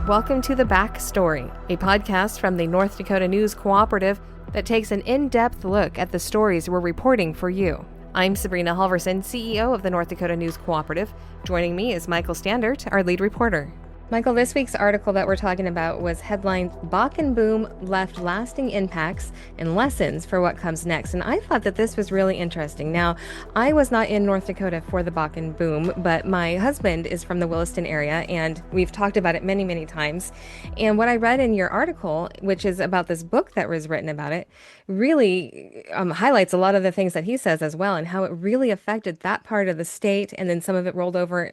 Welcome to The Backstory, a podcast from the North Dakota News Cooperative that takes an in-depth look at the stories we're reporting for you. I'm Sabrina Halverson, CEO of the North Dakota News Cooperative. Joining me is Michael Standaert, our lead reporter. Michael, this week's article that we're talking about was headlined, Bakken Boom Left Lasting Impacts and Lessons for What Comes Next. And I thought that this was really interesting. Now, I was not in North Dakota for the Bakken Boom, but my husband is from the Williston area, and we've talked about it many, many times. And what I read in your article, which is about this book that was written about it, really highlights a lot of the things that he says as well, and how it really affected that part of the state, and then some of it rolled over,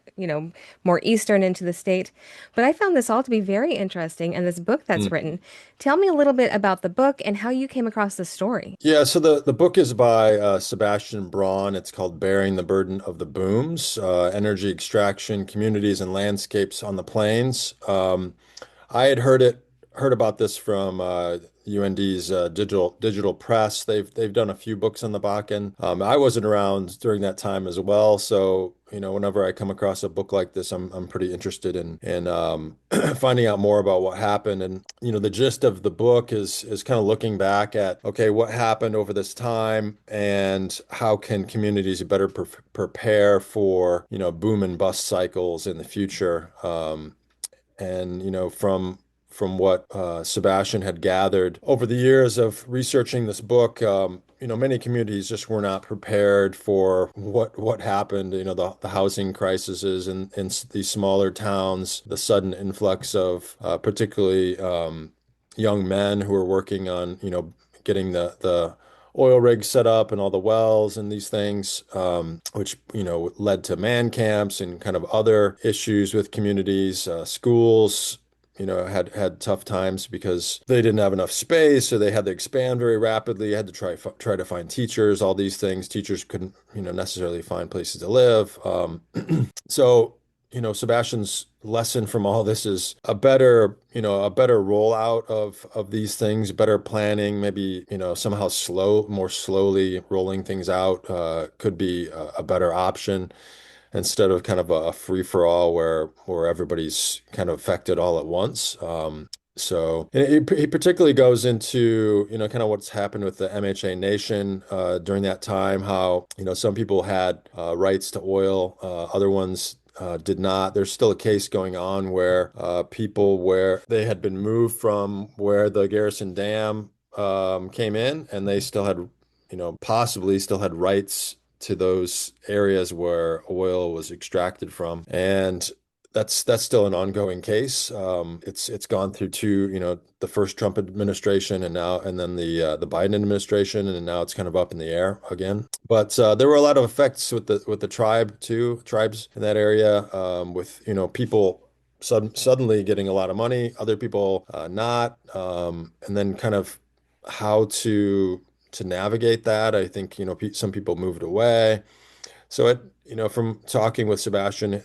more eastern into the state. But I found this all to be very interesting, and this book that's written. Tell me a little bit about the book and how you came across the story. Yeah, so the book is by Sebastian Braun. It's called Bearing the Burden of the Booms, Energy Extraction, Communities and Landscapes on the Plains. I had heard about this from UND's digital press. They've done a few books on the Bakken. I wasn't around during that time as well, so whenever I come across a book like this, I'm pretty interested in finding out more about what happened. And the gist of the book is kind of looking back at, okay, what happened over this time and how can communities better prepare for boom and bust cycles in the future. From what Sebastian had gathered over the years of researching this book, many communities just were not prepared for what happened. The housing crises in these smaller towns, the sudden influx of particularly young men who were working on getting the oil rigs set up and all the wells and these things, which led to man camps and kind of other issues with communities. Schools had tough times because they didn't have enough space, so they had to expand very rapidly. Had to try to find teachers, all these things. Teachers couldn't necessarily find places to live. So Sebastian's lesson from all this is a better rollout of these things, better planning, maybe somehow more slowly rolling things out could be a better option, instead of kind of a free-for-all where everybody's kind of affected all at once. So he particularly goes into, kind of what's happened with the MHA Nation during that time, how, some people had rights to oil, other ones did not. There's still a case going on where where they had been moved from where the Garrison Dam came in, and they still had, possibly still had rights to those areas where oil was extracted from. And that's still an ongoing case. It's gone through two, the first Trump administration and then the Biden administration, and now it's kind of up in the air again. But there were a lot of effects with the tribes in that area, with people suddenly getting a lot of money, other people not, and then kind of how to navigate that. I think, some people moved away. So from talking with Sebastian,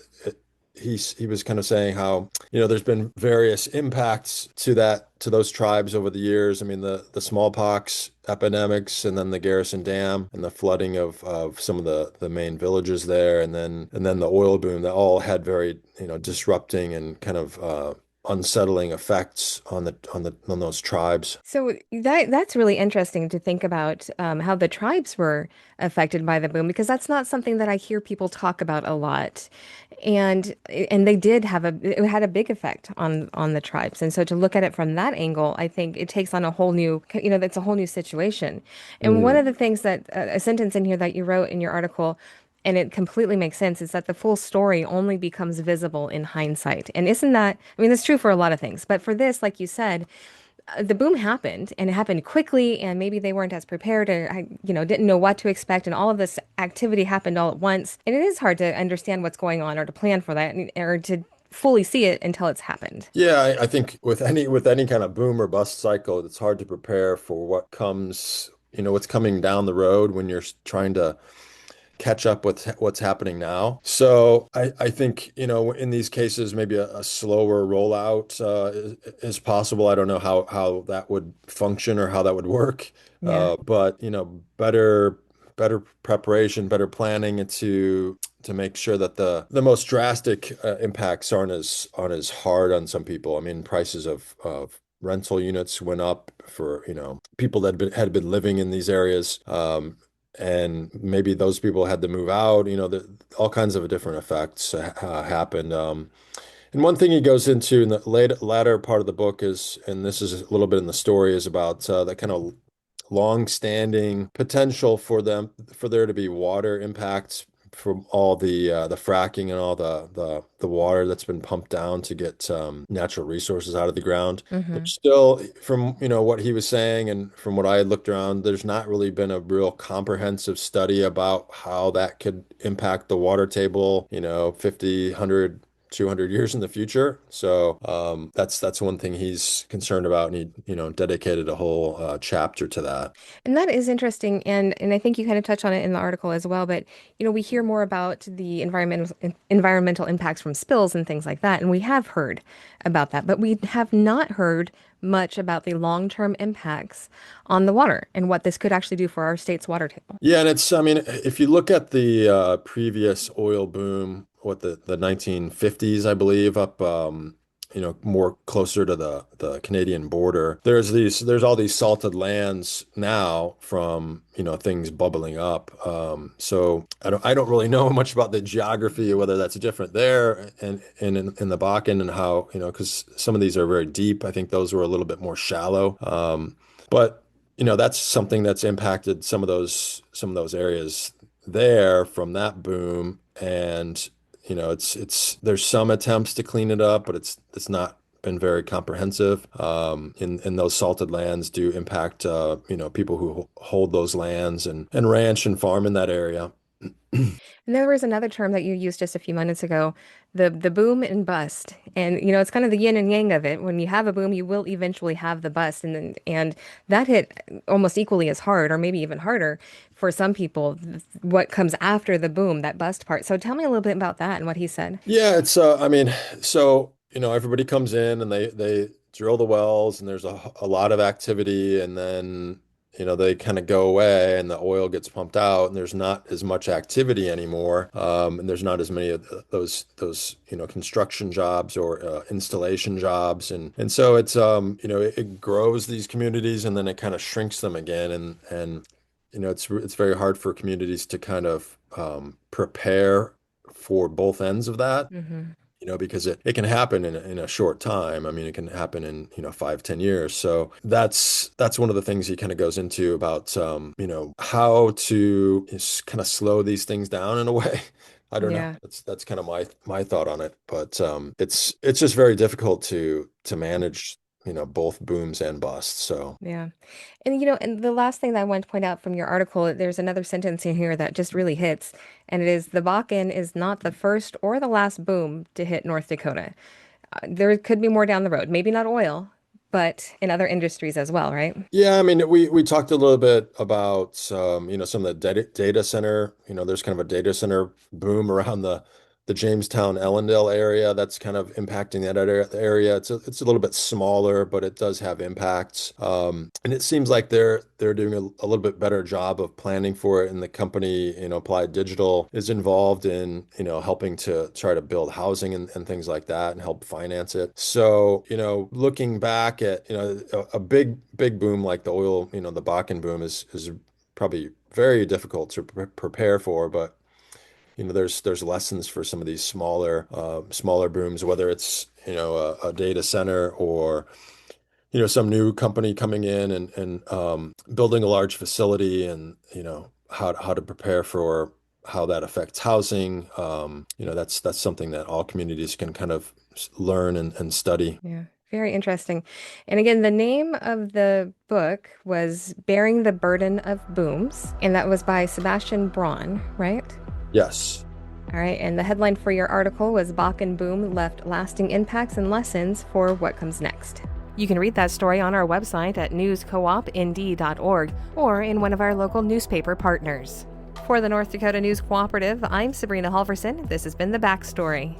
he was kind of saying how, there's been various impacts to those tribes over the years. I mean, the smallpox epidemics, and then the Garrison Dam and the flooding of some of the main villages there, and then the oil boom, that all had very, disrupting and kind of unsettling effects on those tribes. So that's really interesting to think about, how the tribes were affected by the boom, because that's not something that I hear people talk about a lot. And they did it had a big effect on the tribes. And so to look at it from that angle, I think it takes on a whole new, that's a whole new situation. And one of the things that a sentence in here that you wrote in your article, and it completely makes sense, is that the full story only becomes visible in hindsight. And isn't that, I mean, that's true for a lot of things, but for this, like you said, the boom happened, and it happened quickly, and maybe they weren't as prepared, or didn't know what to expect, and all of this activity happened all at once. And it is hard to understand what's going on or to plan for that, or to fully see it until it's happened. Yeah, I think with any kind of boom or bust cycle, it's hard to prepare for what comes, what's coming down the road when you're trying to catch up with what's happening now. So I think, in these cases, maybe a slower rollout is possible. I don't know how that would function or how that would work. Yeah. But better preparation, better planning to to make sure that the most drastic impacts aren't as hard on some people. I mean, prices of rental units went up for, people that had been living in these areas. And maybe those people had to move out, all kinds of different effects happened. And one thing he goes into in the latter part of the book is, and this is a little bit in the story, is about the kind of long-standing potential for there to be water impacts from all the fracking and all the water that's been pumped down to get natural resources out of the ground. Hmm. There's still, from what he was saying and from what I had looked around, there's not really been a real comprehensive study about how that could impact the water table, 50, 100, 200 years in the future. So that's one thing he's concerned about, and he dedicated a whole chapter to that. And that is interesting, and I think you kind of touch on it in the article as well. But we hear more about the environmental impacts from spills and things like that, and we have heard about that, but we have not heard much about the long-term impacts on the water and what this could actually do for our state's water table. Yeah, and I mean, if you look at the previous oil boom, what the 1950s, I believe, up more closer to the Canadian border, there's all these salted lands now from things bubbling up. So I don't really know much about the geography, whether that's different there and in the Bakken, and how, because some of these are very deep. I think those were a little bit more shallow. But that's something that's impacted some of those areas there from that boom. And it's there's some attempts to clean it up, but it's not been very comprehensive. And those salted lands do impact people who hold those lands and ranch and farm in that area. And there was another term that you used just a few minutes ago, the boom and bust. And it's kind of the yin and yang of it. When you have a boom, you will eventually have the bust, and that hit almost equally as hard, or maybe even harder for some people. What comes after the boom, that bust part. So tell me a little bit about that and what he said. Yeah, it's I mean, so everybody comes in and they drill the wells, and there's a lot of activity, and then they kind of go away and the oil gets pumped out, and there's not as much activity anymore. And there's not as many of those construction jobs or installation jobs, and so it's it grows these communities, and then it kind of shrinks them again, and it's very hard for communities to kind of prepare for both ends of that, Hmm. because it can happen in a short time. I mean, it can happen in, 5, 10 years. So that's one of the things he kind of goes into about, how to kind of slow these things down in a way. I don't know. Yeah. That's kind of my thought on it. But it's just very difficult to manage, both booms and busts. So Yeah. And the last thing that I want to point out from your article, there's another sentence in here that just really hits, and it is the Bakken is not the first or the last boom to hit North Dakota. There could be more down the road, maybe not oil, but in other industries as well, right? yeah, I mean, we talked a little bit about some of the data center. There's kind of a data center boom around the Jamestown, Ellendale area that's kind of impacting that area. It's a little bit smaller, but it does have impacts. And it seems like they're doing a little bit better job of planning for it. And the company, Applied Digital, is involved in helping to try to build housing and things like that and help finance it. So looking back at a big boom like the oil, the Bakken boom is probably very difficult to prepare for, but there's lessons for some of these smaller booms, whether it's a data center or some new company coming in and building a large facility, and how to prepare for how that affects housing. That's something that all communities can kind of learn and study. Yeah, very interesting. And again, the name of the book was Bearing the Burden of Booms, and that was by Sebastian Braun, right? Yes. All right, and the headline for your article was Bakken Boom Left Lasting Impacts and Lessons for What Comes Next. You can read that story on our website at newscoopnd.org or in one of our local newspaper partners. For the North Dakota News Cooperative, I'm Sabrina Halverson. This has been The Backstory.